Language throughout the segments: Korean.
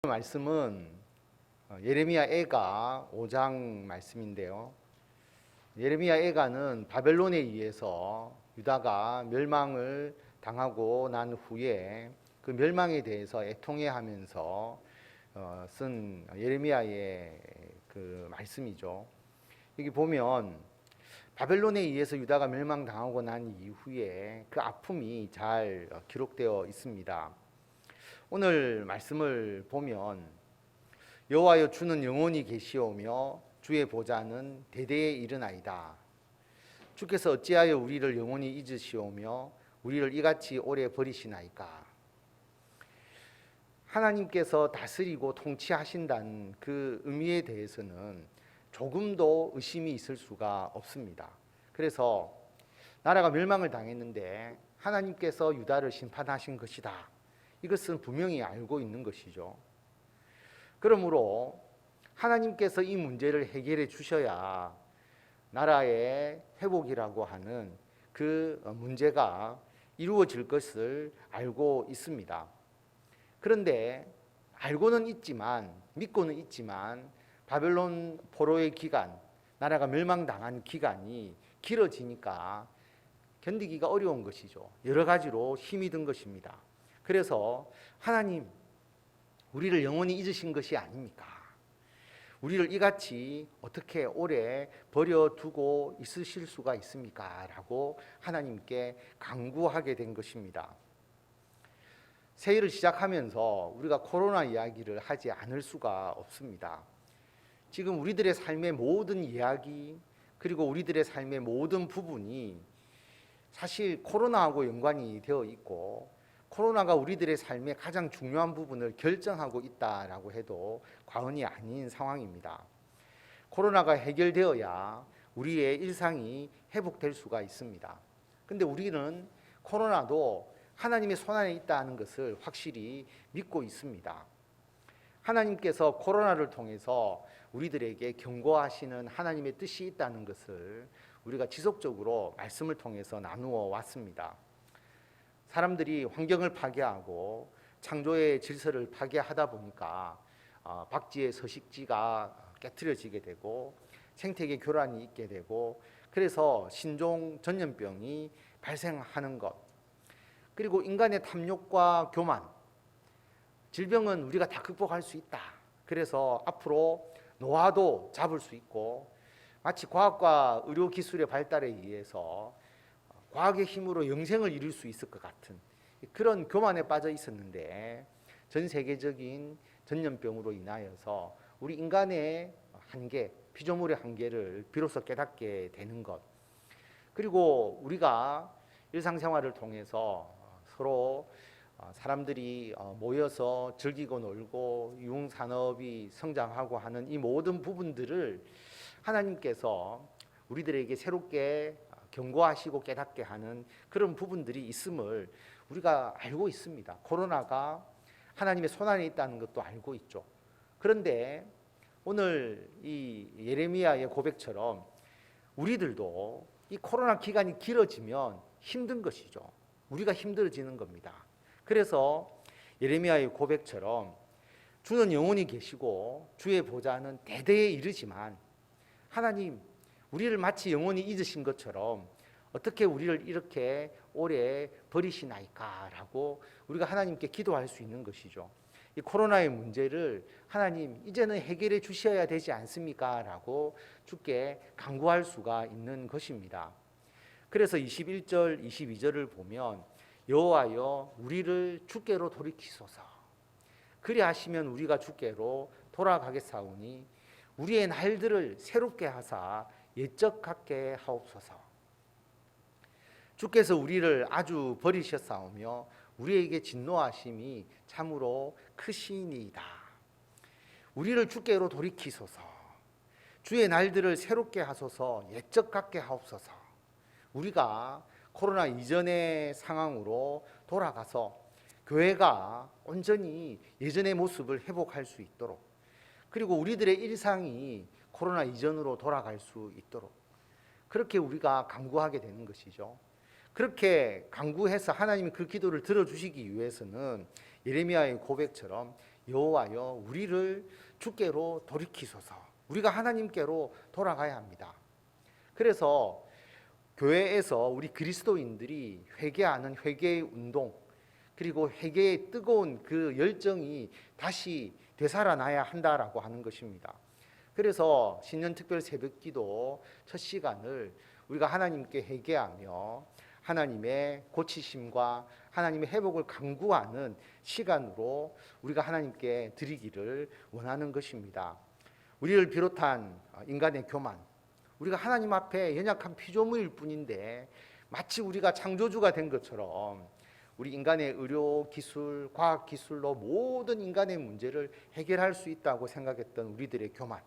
말씀은 예레미야 애가 5장 말씀인데요. 예레미야 애가는 바벨론에 의해서 유다가 멸망을 당하고 난 후에 그 멸망에 대해서 애통해하면서 쓴 예레미야의 그 말씀이죠. 여기 보면 바벨론에 의해서 유다가 멸망당하고 난 이후에 그 아픔이 잘 기록되어 있습니다. 오늘 말씀을 보면 여호와여 주는 영원히 계시오며 주의 보좌는 대대에 이르나이다. 주께서 어찌하여 우리를 영원히 잊으시오며 우리를 이같이 오래 버리시나이까. 하나님께서 다스리고 통치하신다는 그 의미에 대해서는 조금도 의심이 있을 수가 없습니다. 그래서 나라가 멸망을 당했는데 하나님께서 유다를 심판하신 것이다. 이것은 분명히 알고 있는 것이죠. 그러므로 하나님께서 이 문제를 해결해 주셔야 나라의 회복이라고 하는 그 문제가 이루어질 것을 알고 있습니다. 그런데 알고는 있지만, 믿고는 있지만 바벨론 포로의 기간, 나라가 멸망당한 기간이 길어지니까 견디기가 어려운 것이죠. 여러 가지로 힘이 든 것입니다. 그래서 하나님, 우리를 영원히 잊으신 것이 아닙니까? 우리를 이같이 어떻게 오래 버려두고 있으실 수가 있습니까? 라고 하나님께 간구하게 된 것입니다. 새해를 시작하면서 우리가 코로나 이야기를 하지 않을 수가 없습니다. 지금 우리들의 삶의 모든 이야기, 그리고 우리들의 삶의 모든 부분이 사실 코로나하고 연관이 되어 있고, 코로나가 우리들의 삶의 가장 중요한 부분을 결정하고 있다라고 해도 과언이 아닌 상황입니다. 코로나가 해결되어야 우리의 일상이 회복될 수가 있습니다. 근데 우리는 코로나도 하나님의 손안에 있다는 것을 확실히 믿고 있습니다. 하나님께서 코로나를 통해서 우리들에게 경고하시는 하나님의 뜻이 있다는 것을 우리가 지속적으로 말씀을 통해서 나누어 왔습니다. 사람들이 환경을 파괴하고 창조의 질서를 파괴하다 보니까 박쥐의 서식지가 깨트려지게 되고 생태계 교란이 있게 되고, 그래서 신종 전염병이 발생하는 것, 그리고 인간의 탐욕과 교만, 질병은 우리가 다 극복할 수 있다. 그래서 앞으로 노화도 잡을 수 있고, 마치 과학과 의료기술의 발달에 의해서 과학의 힘으로 영생을 이룰 수 있을 것 같은 그런 교만에 빠져 있었는데, 전 세계적인 전염병으로 인하여서 우리 인간의 한계, 피조물의 한계를 비로소 깨닫게 되는 것, 그리고 우리가 일상생활을 통해서 서로 사람들이 모여서 즐기고 놀고 유흥산업이 성장하고 하는 이 모든 부분들을 하나님께서 우리들에게 새롭게 경고하시고 깨닫게 하는 그런 부분들이 있음을 우리가 알고 있습니다. 코로나가 하나님의 손안에 있다는 것도 알고 있죠. 그런데 오늘 이 예레미야의 고백처럼 우리들도 이 코로나 기간이 길어지면 힘든 것이죠. 우리가 힘들어지는 겁니다. 그래서 예레미야의 고백처럼 주는 영원히 계시고 주의 보좌는 대대에 이르지만, 하나님, 우리를 마치 영원히 잊으신 것처럼 어떻게 우리를 이렇게 오래 버리시나이까? 라고 우리가 하나님께 기도할 수 있는 것이죠. 이 코로나의 문제를 하나님, 이제는 해결해 주셔야 되지 않습니까? 라고 주께 간구할 수가 있는 것입니다. 그래서 21절, 22절을 보면 여호와여 우리를 주께로 돌이키소서. 그리하시면 우리가 주께로 돌아가겠사오니 우리의 날들을 새롭게 하사 옛적 같게 하옵소서. 주께서 우리를 아주 버리셨사오며 우리에게 진노하심이 참으로 크시니이다. 우리를 주께로 돌이키소서. 주의 날들을 새롭게 하소서. 옛적 같게 하옵소서. 우리가 코로나 이전의 상황으로 돌아가서 교회가 온전히 예전의 모습을 회복할 수 있도록, 그리고 우리들의 일상이 코로나 이전으로 돌아갈 수 있도록 그렇게 우리가 간구하게 되는 것이죠. 그렇게 간구해서 하나님이 그 기도를 들어주시기 위해서는 예레미야의 고백처럼 여호와여 우리를 주께로 돌이키소서. 우리가 하나님께로 돌아가야 합니다. 그래서 교회에서 우리 그리스도인들이 회개하는 회개의 운동, 그리고 회개의 뜨거운 그 열정이 다시 되살아나야 한다라고 하는 것입니다. 그래서 신년 특별 새벽기도 첫 시간을 우리가 하나님께 회개하며 하나님의 고치심과 하나님의 회복을 간구하는 시간으로 우리가 하나님께 드리기를 원하는 것입니다. 우리를 비롯한 인간의 교만, 우리가 하나님 앞에 연약한 피조물일 뿐인데 마치 우리가 창조주가 된 것처럼 우리 인간의 의료 기술, 과학 기술로 모든 인간의 문제를 해결할 수 있다고 생각했던 우리들의 교만,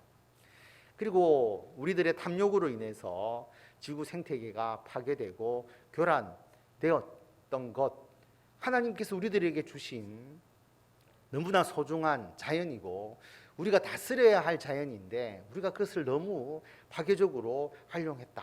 그리고 우리들의 탐욕으로 인해서 지구 생태계가 파괴되고 교란되었던 것, 하나님께서 우리들에게 주신 너무나 소중한 자연이고 우리가 다스려야 할 자연인데 우리가 그것을 너무 파괴적으로 활용했다.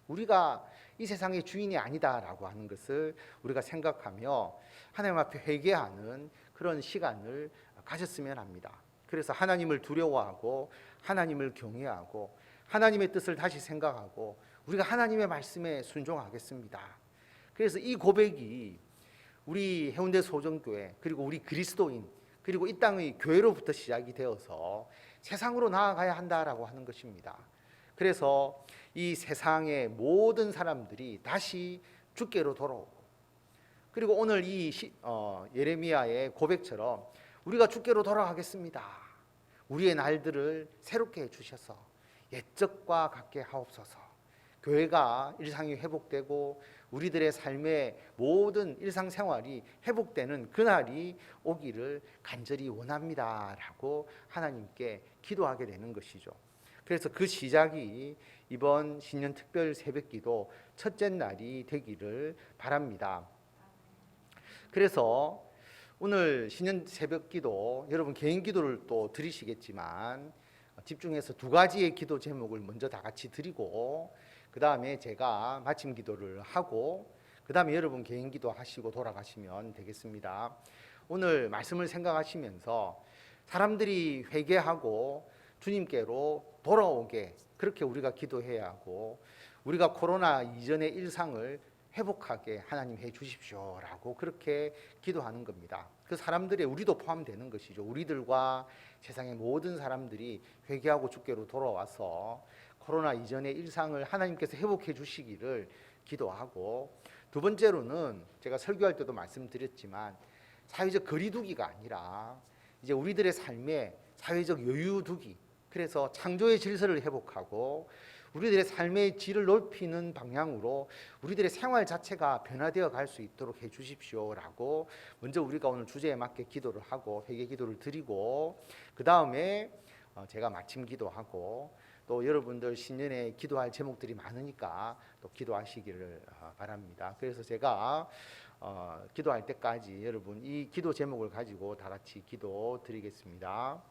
우리가 이 세상의 주인이 아니다라고 하는 것을 우리가 생각하며 하나님 앞에 회개하는 그런 시간을 가졌으면 합니다. 그래서 하나님을 두려워하고 하나님을 경외하고 하나님의 뜻을 다시 생각하고 우리가 하나님의 말씀에 순종하겠습니다. 그래서 이 고백이 우리 해운대 소정교회 그리고 우리 그리스도인 그리고 이 땅의 교회로부터 시작이 되어서 세상으로 나아가야 한다라고 하는 것입니다. 그래서 이 세상의 모든 사람들이 다시 주께로 돌아오고, 그리고 오늘 이 예레미야의 고백처럼 우리가 주께로 돌아가겠습니다. 우리의 날들을 새롭게 해주셔서 옛적과 같게 하옵소서. 교회가 일상이 회복되고 우리들의 삶의 모든 일상생활이 회복되는 그날이 오기를 간절히 원합니다라고 하나님께 기도하게 되는 것이죠. 그래서 그 시작이 이번 신년 특별 새벽기도 첫째 날이 되기를 바랍니다. 그래서 오늘 신년 새벽기도 여러분 개인 기도를 또 드리시겠지만 집중해서 두 가지의 기도 제목을 먼저 다 같이 드리고 그 다음에 제가 마침 기도를 하고 그 다음에 여러분 개인 기도 하시고 돌아가시면 되겠습니다. 오늘 말씀을 생각하시면서 사람들이 회개하고 주님께로 돌아오게 그렇게 우리가 기도해야 하고 우리가 코로나 이전의 일상을 회복하게 하나님 해 주십시오라고 그렇게 기도하는 겁니다. 그 사람들의 우리도 포함되는 것이죠. 우리들과 세상의 모든 사람들이 회개하고 주께로 돌아와서 코로나 이전의 일상을 하나님께서 회복해 주시기를 기도하고, 두 번째로는 제가 설교할 때도 말씀드렸지만 사회적 거리두기가 아니라 이제 우리들의 삶에 사회적 여유두기, 그래서 창조의 질서를 회복하고 우리들의 삶의 질을 높이는 방향으로 우리들의 생활 자체가 변화되어 갈 수 있도록 해 주십시오라고 먼저 우리가 오늘 주제에 맞게 기도를 하고 회개 기도를 드리고 그 다음에 제가 마침 기도하고 또 여러분들 신년에 기도할 제목들이 많으니까 또 기도하시기를 바랍니다. 그래서 제가 기도할 때까지 여러분 이 기도 제목을 가지고 다 같이 기도 드리겠습니다.